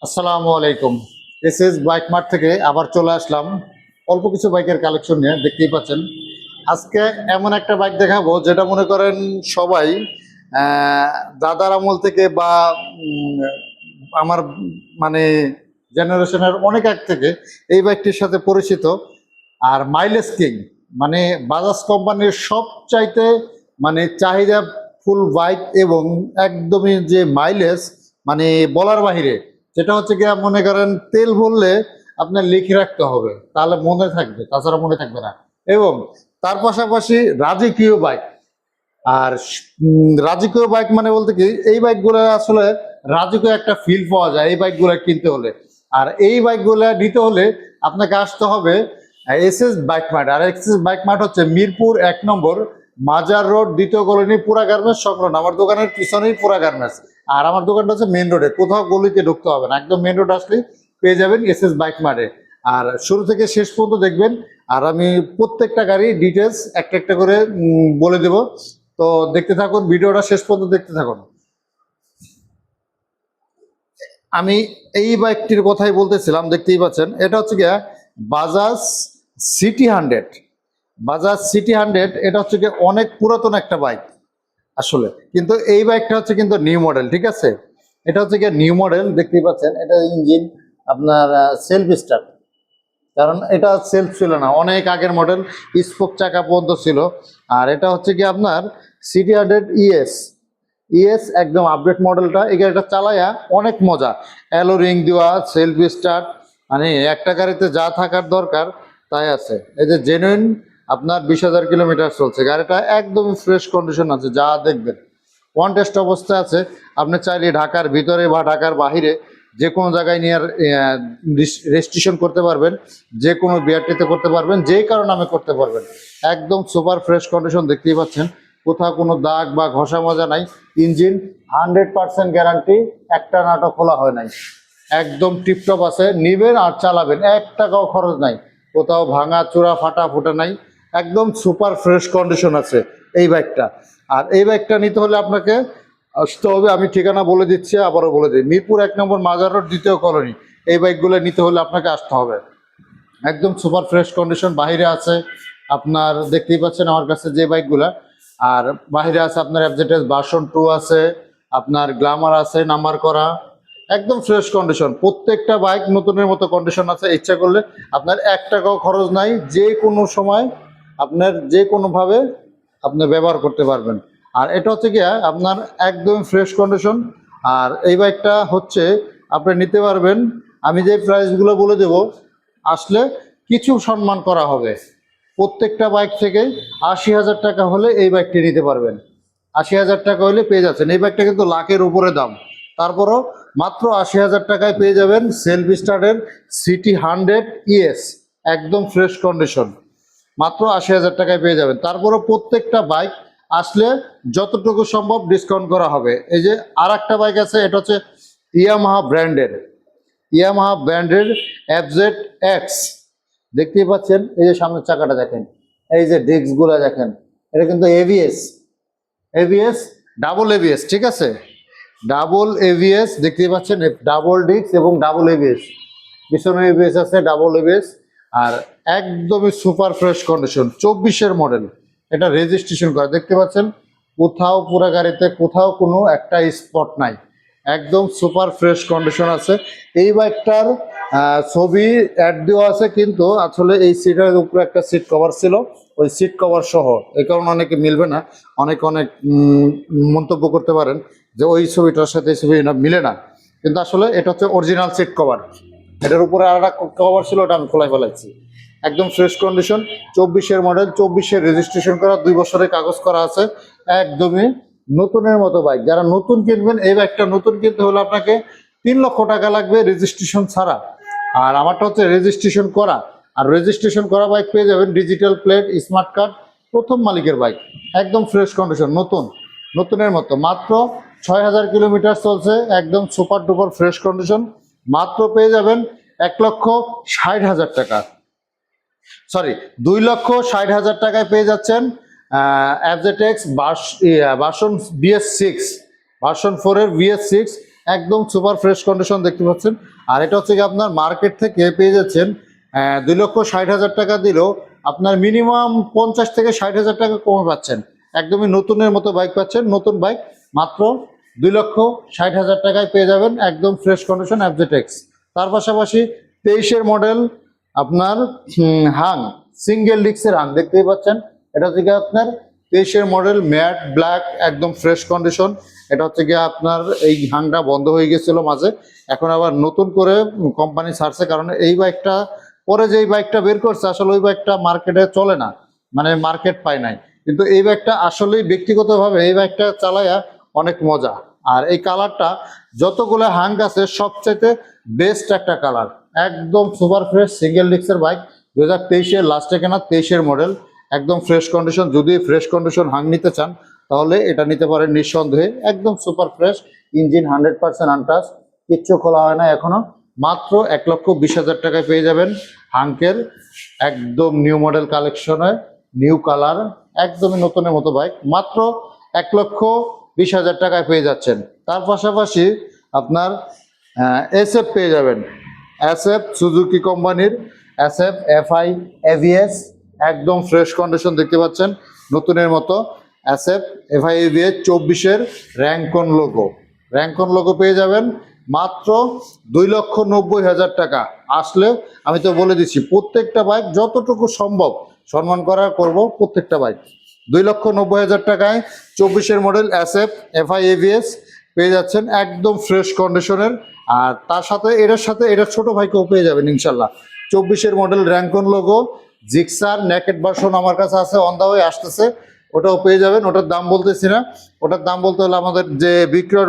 আসসালামু আলাইকুম। SS bike mart থেকে আবার চলে আসলাম অল্প কিছু বাইকের কালেকশন নিয়ে। দেখতেই পাচ্ছেন আজকে এমন একটা বাইক দেখাবো যেটা মনে করেন সবাই দাদার আমল থেকে বা উম, আমার মানে জেনারেশনের অনেক আগ থেকে এই বাইকটির সাথে পরিচিত। আর মাইলেজ কিং মানে বাজাজ কোম্পানির সবচাইতে চাহিদা ফুল বাইক এবং একদমই যে মাইলেজ মানে বলার বাহিরে। যেটা হচ্ছে গিয়ে মনে করেন তেল ভরলে আপনার লিখে রাখতে হবে, তাহলে মনে থাকবে, তাছাড়া মনে থাকবে না। এবং তার পাশাপাশি রাজকীয় বাইক। আর রাজকীয় বাইক মানে বলতে কি, এই বাইকগুলো আসলে রাজকীয় একটা ফিল পাওয়া যায় এই বাইকগুলো কিনতে হলে। আর এই বাইকগুলো নিতে হলে আপনাকে আসতে হবে এসএস বাইক মার্ট। আর এসএস বাইক মার্ট হচ্ছে মিরপুর 1 নম্বর মাজার রোড, দ্বিতীয় কলোনি, পুরা গার্মেন্টস সংলগ্ন। আমার দোকানের পিছনেই পুরা গার্মেন্টস। আর আমার দোকানটা হচ্ছে মেন রোডে, কোথাও গলিতে ঢুকতে হবে না, একদম মেন রোড আসলেই পেয়ে যাবেন এসএস বাইক মার্টে। আর শুরু থেকে শেষ পর্যন্ত দেখবেন, আর আমি প্রত্যেকটা গাড়ি ডিটেলস একটা একটা করে বলে দেব। তো দেখতে থাকুন, ভিডিওটা শেষ পর্যন্ত দেখতে থাকুন। আমি এই বাইকটির কথাই বলতেছিলাম, দেখতেই পাচ্ছেন এটা হচ্ছে গিয়া বাজাজ সিটি 100। বাজাজ সিটি 100 এটা হচ্ছে গিয়ে অনেক পুরাতন একটা বাইক আসলে, কিন্তু এই বাইকটা হচ্ছে কিন্তু নিউ মডেল। ঠিক আছে, এটা হচ্ছে গিয়ে নিউ মডেল। দেখতেই পাচ্ছেন এটা ইঞ্জিন আপনার সেলফ স্টার্ট, কারণ এটা সেলফ ছিল না, অনেক আগের মডেল, স্পোক চাকা পর্যন্ত ছিল। আর এটা হচ্ছে কি আপনার সিটি 100 ইএস। ইএস একদম আপডেট মডেলটা। এই গাড়িটা চালায়া অনেক মজা, অ্যালো রিং দেওয়া, সেলফ স্টার্ট, মানে একটা গাড়িতে যা থাকার দরকার তাই আছে। এই যে জেনুইন আপনার 20,000 কিলোমিটার চলছে গাড়িটা, একদম ফ্রেশ কন্ডিশন আছে, যা দেখবেন ওয়ান টেস্ট অবস্থায় আছে। আপনি চাইলে ঢাকার ভিতরে বা ঢাকার বাহিরে যে কোনো জায়গায় নিয়ে রেজিস্ট্রেশন করতে পারবেন, যে কোনো বিআরটিতে করতে পারবেন, যেই কারো নামে করতে পারবেন। একদম সুপার ফ্রেশ কন্ডিশন, দেখতেই পাচ্ছেন কোথাও কোনো দাগ বা ঘষা মজা নাই। ইঞ্জিন 100% গ্যারান্টি, একটা নাটক খোলা হয় নাই, একদম টিপটপ আছে। নিবেন আর চালাবেন, 1 টাকাও খরচ নাই, কোথাও ভাঙা চূড়া ফাটা ফুটা নাই, একদম সুপার ফ্রেশ কন্ডিশন আছে এই বাইকটা। আর এই বাইকটা নিতে হলে আপনাকে আসতে হবে, আমি ঠিকানা বলে দিচ্ছি, আবারও বলে দিই, মিরপুর 1 নম্বর মাজার রোড, দ্বিতীয় কলোনি। এই বাইকগুলো নিতে হলে আপনাকে আসতে হবে। একদম সুপার ফ্রেশ কন্ডিশন বাহিরে আছে আপনার, দেখতেই পাচ্ছেন আমার কাছে যে বাইকগুলা। আর বাহিরে আছে আপনার এফজেডএস ভার্সন 2 আছে, আপনার গ্ল্যামার আছে নাম্বার করা, একদম ফ্রেশ কন্ডিশন। প্রত্যেকটা বাইক নতুনের মতো কন্ডিশন আছে। ইচ্ছা করলে আপনার 1 টাকাও খরচ নাই, যে কোনো সময় আপনার যে কোনোভাবে আপনি ব্যবহার করতে পারবেন। আর এটা হচ্ছে গিয়া আপনার একদম ফ্রেশ কন্ডিশন। আর এই বাইকটা হচ্ছে আপনি নিতে পারবেন, আমি যে প্রাইসগুলো বলে দেব, আসলে কিছু সম্মান করা হবে। প্রত্যেকটা বাইক থেকে 80,000 টাকা হলে এই বাইকটি নিতে পারবেন। 80,000 টাকা হলে পেয়ে যাচ্ছেন। এই বাইকটা কিন্তু লাখের উপরে দাম, তারপরও মাত্র 80,000 টাকায় পেয়ে যাবেন সেলফ স্টার্টের সিটি 100 ইএস, একদম ফ্রেশ কন্ডিশন, মাত্র 80,000 টাকায় পেয়ে যাবেন। তারপরও প্রত্যেকটা বাইক আসলে যতটুকু সম্ভব ডিসকাউন্ট করা হবে। এই যে আর একটা বাইক আছে, এটা হচ্ছে ইয়ামাহা ব্র্যান্ডের, ইয়ামাহা ব্র্যান্ডের এফজেড এক্স। দেখতেই পাচ্ছেন এই যে সামনের চাকাটা দেখেন, এই যে ডিস্কগুলো দেখেন, এটা কিন্তু এবিএস, এবিএস ডাবল এবিএস। ঠিক আছে, ডাবল এবিএস দেখতেই পাচ্ছেন, ডাবল ডিস্ক এবং ডাবল এবিএস, পিছনে এবিএস আছে, ডাবল এবিএস। আর একদমই সুপার ফ্রেশ কন্ডিশন, 24-এর মডেল। এটা রেজিস্ট্রেশন করা, দেখতে পাচ্ছেন কোথাও পুরা গাড়িতে কোথাও কোনো একটা স্পট নাই, একদম সুপার ফ্রেশ কন্ডিশন আছে। এই বাইকটার ছবি অ্যাড দেওয়া আছে, কিন্তু আসলে এই সিটের উপরে একটা সিট কভার ছিল, ওই সিট কভার সহ, এই কারণে অনেকে মিলবে না, অনেক অনেক মন্তব্য করতে পারেন যে ওই ছবিটার সাথে এই ছবি মিলে না, কিন্তু আসলে এটা হচ্ছে অরিজিনাল সিট কভার। এটার উপরে আর একটা কভার ছিল, ওটা আমি খোলাই ফেলাইছি। একদম ফ্রেশ কন্ডিশন, 24-এর মডেল, 24-এর রেজিস্ট্রেশন করা, 2 বছরের কাগজ করা আছে, একদমই নতুনের মতো বাইক। যারা নতুন কিনবেন, এই বাইকটা নতুন কিনতে হলে আপনাকে 3 লক্ষ টাকা লাগবে রেজিস্ট্রেশন ছাড়া। আর আমারটা হচ্ছে রেজিস্ট্রেশন করা। আর রেজিস্ট্রেশন করা বাইক পেয়ে যাবেন ডিজিটাল প্লেট, স্মার্ট কার্ড, প্রথম মালিকের বাইক, একদম ফ্রেশ কন্ডিশন, নতুন, নতুনের মতো। মাত্র 6,000 কিলোমিটার চলছে, একদম সুপার ডুপার ফ্রেশ কন্ডিশন। মাত্র পেয়ে যাবেন 1,60,000 টাকা, সরি 2,60,000 টাকায় পেয়ে যাচ্ছেন FZ X version BS6, version 4-এর BS6 একদম সুপার ফ্রেশ কন্ডিশন দেখতে পাচ্ছেন। আর এটা হচ্ছে কি আপনার মার্কেট থেকে পেয়ে যাচ্ছেন 2,60,000 টাকা দিলেও আপনার মিনিমাম 50 থেকে 60,000 টাকা কমে পাচ্ছেন। একদমই নতুনের মতো বাইক পাচ্ছেন, নতুন বাইক মাত্র 2,60,000 টাকায় পেয়ে যাবেন, একদম ফ্রেশ কন্ডিশন FZX। তার পাশাপাশি 23-এর মডেল আপনার হাং, সিঙ্গেল ডিস্কের হাং দেখতেই পাচ্ছেন। এটা হচ্ছে গিয়ে আপনার 23-এর মডেল ম্যাট ব্ল্যাক, একদম ফ্রেশ কন্ডিশন। এটা হচ্ছে গিয়ে আপনার এই হাংটা বন্ধ হয়ে গেছিল মাঝে, এখন আবার নতুন করে কোম্পানি ছাড়ছে, কারণ এই বাইকটা পরে যে বাইকটা বের করছে আসলে ওই বাইকটা মার্কেটে চলে না, মানে মার্কেট পায় নাই। কিন্তু এই বাইকটা আসলেই ব্যক্তিগতভাবে এই বাইকটা চালায়া অনেক মজা। আর এই কালারটা যতগুলো হাং আছে সবচাইতে বেস্ট একটা কালার, একদম সুপার ফ্রেশ সিঙ্গেল ডিস্কের বাইক। 2023-এর লাস্টে কেনা, 23-এর মডেল, একদম ফ্রেশ কন্ডিশন। যদি ফ্রেশ কন্ডিশন হাং নিতে চান তাহলে এটা নিতে পারেন নিঃসন্দেহে, একদম সুপার ফ্রেশ, ইঞ্জিন 100% আনটাচ, কিচ্ছু খোলা হয় না এখনো। মাত্র 1,20,000 টাকায় পেয়ে যাবেন হাঙ্কের একদম নিউ মডেল কালেকশনে, নিউ কালার, একদমই নতুনের মতো বাইক, মাত্র 1,20,000 টাকায় পেয়ে যাচ্ছেন। তার পাশাপাশি আপনার SF পেয়ে যাবেন, SF সুজুকি কোম্পানির SF FI AVS, একদম ফ্রেশ কন্ডিশন দেখতে পাচ্ছেন, নতুনের মতো SF FI AVS 24-এর র্যাঙ্কন লোগো পেয়ে যাবেন মাত্র 2,90,000 টাকা। আসলে আমি তো বলে দিচ্ছি প্রত্যেকটা বাইক যতটুকু সম্ভব সম্মান করার করব, প্রত্যেকটা বাইক 2,90,000 টাকায় 24-এর মডেল SF FI AVS পেয়ে যাচ্ছেন, একদম ফ্রেশ কন্ডিশনের। আর তার সাথে এটা ছোট ভাইকেও পেয়ে যাবেন ইনশাল্লাহ। 24-এর মডেল র্যাঙ্কন লোগো জিক্সার নেকেড ভার্সন আমার কাছে আছে, অন দা ওয়ে আসতেছে, ওটাও পেয়ে যাবেন। ওটার দাম বলতেছি না, ওটার দাম বলতে হলে আমাদের যে বিক্রয়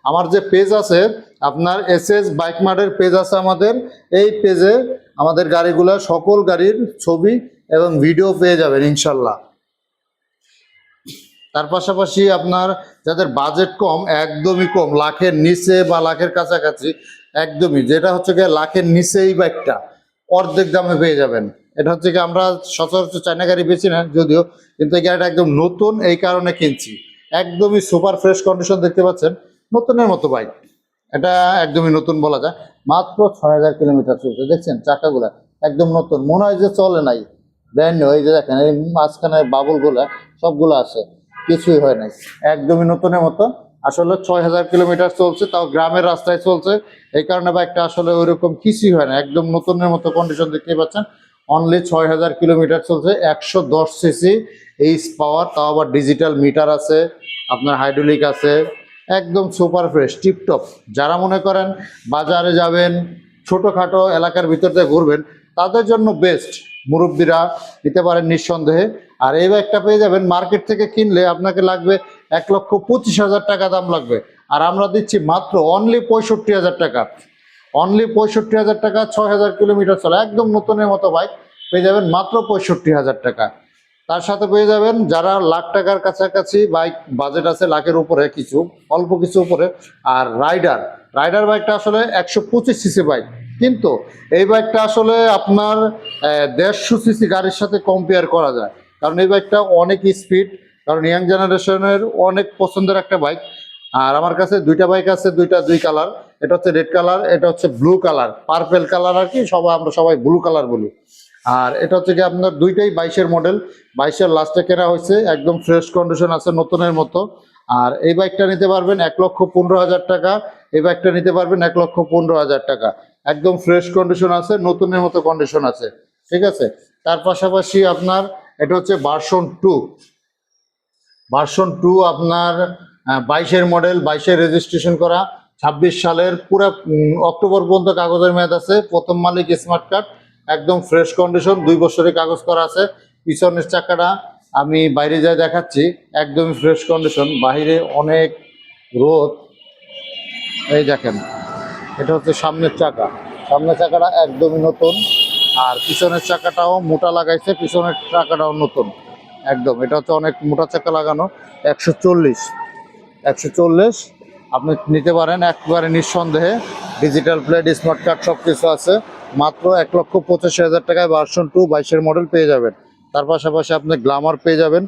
আমার যে পেজ আছে আপনার SS বাইক মার্টের পেজ আছে আমাদের, এই পেজে আমাদের গাড়িগুলো সকল গাড়ির ছবি এবং ভিডিও পেয়ে যাবেন ইনশাল্লাহ। তার পাশাপাশি আপনার যাদের বাজেট কম, একদমই কম, লাখের নিচে বা লাখের কাছাকাছি, একদমই যেটা হচ্ছে গিয়ে লাখের নিচে, এই বাইকটা অর্ধেক দামে পেয়ে যাবেন। এটা হচ্ছে কি আমরা সচরাচর চায়না গাড়ি বেশি না যদিও, কিন্তু এই গাড়িটা একদম নতুন এই কারণে কিনছি। একদমই সুপার ফ্রেশ কন্ডিশন দেখতে পাচ্ছেন, নতুনের মতো বাইক, এটা একদমই নতুন বলা যায়। মাত্র 6,000 কিলোমিটার চলছে, দেখছেন চাকাগুলা একদম নতুন, মনে হয় যে চলে নাই। দেন ওই যে দেখেন এই মাঝখানে বাবুলগুলা সবগুলো আছে, কিছুই হয় নাই, একদমই নতুনের মতো। আসলে 6,000 কিলোমিটার চলছে, তাও গ্রামের রাস্তায় চলছে, এই কারণে বাইকটা আসলে ওইরকম কিছুই হয় না, একদম নতুনের মতো কন্ডিশন দেখতে পাচ্ছেন। অনলি 6,000 কিলোমিটার চলছে, 110 সিসি এইচ পাওয়ার, তাও আবার ডিজিটাল মিটার আছে, আপনার হাইড্রোলিক আছে, একদম সুপার ফ্রেশ টিপটপ। যারা মনে করেন বাজারে যাবেন, ছোটোখাটো এলাকার ভিতর দিয়ে ঘুরবেন, তাদের জন্য বেস্ট, মুরব্বীরা নিতে পারেন নিঃসন্দেহে। আর এই বাইকটা পেয়ে যাবেন মার্কেট থেকে কিনলে আপনাকে লাগবে 1,25,000 টাকা দাম লাগবে, আর আমরা দিচ্ছি মাত্র অনলি 65,000 টাকা, অনলি 65,000 টাকা। 6,000 কিলোমিটার চলে, একদম নতুনের মতো বাইক পেয়ে যাবেন মাত্র 65,000 টাকা। তার সাথে পেয়ে যাবেন যারা লাখ টাকার কাছাকাছি বাইক বাজেট আছে, লাখের উপরে কিছু, অল্প কিছু উপরে, আর রাইডার বাইকটা আসলে 125 সিসি বাইক, কিন্তু এই বাইকটা আসলে আপনার 150 সিসি গাড়ির সাথে কম্পেয়ার করা যায়, কারণ এই বাইকটা অনেক স্পিড, কারণ ইয়াং জেনারেশনের অনেক পছন্দের একটা বাইক। আর আমার কাছে দুইটা বাইক আছে, দুই কালার, এটা হচ্ছে রেড কালার, এটা হচ্ছে ব্লু কালার, পার্পেল কালার আর কি, আমরা সবাই ব্লু কালার বলি। আর এটা হচ্ছে কি আপনার দুইটাই 22-এর মডেল, 22-এর লাস্টে কেনা হয়েছে, একদম ফ্রেশ কন্ডিশন আছে, নতুনের মতো। আর এই বাইকটা নিতে পারবেন 1,15,000 টাকা, এই বাইকটা নিতে পারবেন 1,15,000 টাকা, একদম ফ্রেশ কন্ডিশন আছে, নতুনের মতো কন্ডিশন আছে, ঠিক আছে। তার পাশাপাশি আপনার এটা হচ্ছে ভার্সন টু আপনার 22-এর মডেল, 22-এর রেজিস্ট্রেশন করা, 26 সালের পুরো অক্টোবর পর্যন্ত কাগজের মেয়াদ আছে, প্রথম মালিক স্মার্ট কার্ড, একদম ফ্রেশ কন্ডিশন, 2 বছরের কাগজ করা আছে। পিছনের চাকাটা আমি বাইরে যাই দেখাচ্ছি, একদমই ফ্রেশ কন্ডিশন, বাইরে অনেক রোদ, এই দেখেন, এটা হচ্ছে সামনের চাকাটা একদমই নতুন, আর পিছনের চাকাটাও মোটা লাগাইছে, পিছনের চাকাটাও নতুন একদম। এটা হচ্ছে অনেক মোটা চাকা লাগানো, 140 আপনি নিতে পারেন একবারে নিঃসন্দেহে, ডিজিটাল প্লেট, স্মার্ট কার্ড সব কিছু আছে, মাত্র 1,85,000 টাকায় ভার্সন 2 22-এর মডেল পেয়ে যাবেন। তার পাশাপাশি আপনি গ্ল্যামার পেয়ে যাবেন,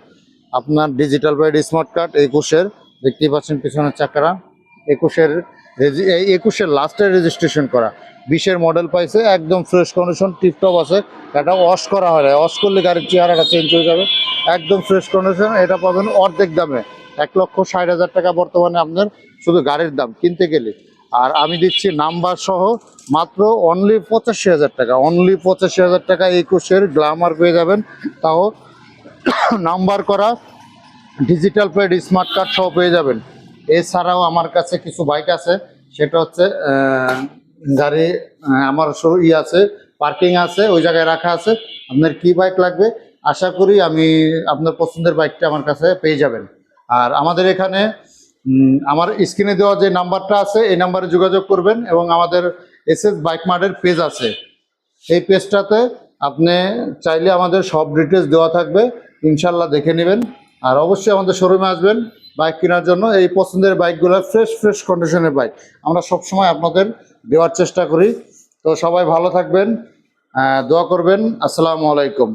আপনার ডিজিটাল প্লেট, স্মার্ট কার্ড 21-এর, দেখতেই পাচ্ছেন পিছনের চাকাটা, একুশের লাস্টের রেজিস্ট্রেশন করা, 20-এর মডেল পাইছে, একদম ফ্রেশ কন্ডিশন, টিপটপ আছে। এটা ওয়াশ করা হয় না, ওয়াশ করলে গাড়ির চেহারাটা চেঞ্জ হয়ে যাবে। একদম ফ্রেশ কন্ডিশন, এটা পাবেন অর্ধেক দামে, 1,60,000 টাকা বর্তমানে আপনার শুধু গাড়ির দাম কিনতে গেলে। আর আমি দিচ্ছি নাম্বার সহ মাত্র অনলি 85,000 টাকা, অনলি 85,000 টাকা 21-এর গ্ল্যামার পেয়ে যাবেন, তাও নাম্বার করা, ডিজিটাল প্লেট, স্মার্ট কার্ড সহ পেয়ে যাবেন। এছাড়াও আমার কাছে কিছু বাইক আছে, সেটা হচ্ছে গাড়ি আমার আছে, পার্কিং আছে, ওই জায়গায় রাখা আছে। আপনার কি বাইক লাগবে আশা করি আমি আপনার পছন্দের বাইকটা আমার কাছে পেয়ে যাবেন। আর আমাদের এখানে আমার স্ক্রিনে দেওয়া যে নাম্বারটা আছে এই নাম্বারে যোগাযোগ করবেন, এবং আমাদের এসএস বাইক মার্টের পেজ আছে, এই পেজটাতে আপনি চাইলে আমাদের সব ডিটেলস দেওয়া থাকবে, ইনশাল্লাহ দেখে নেবেন। আর অবশ্যই আমাদের শোরুমে আসবেন বাইক কেনার জন্য। এই পছন্দের বাইকগুলো ফ্রেশ কন্ডিশনের বাইক আমরা সবসময় আপনাদের দেওয়ার চেষ্টা করি। তো সবাই ভালো থাকবেন, দোয়া করবেন। আসসালামু আলাইকুম।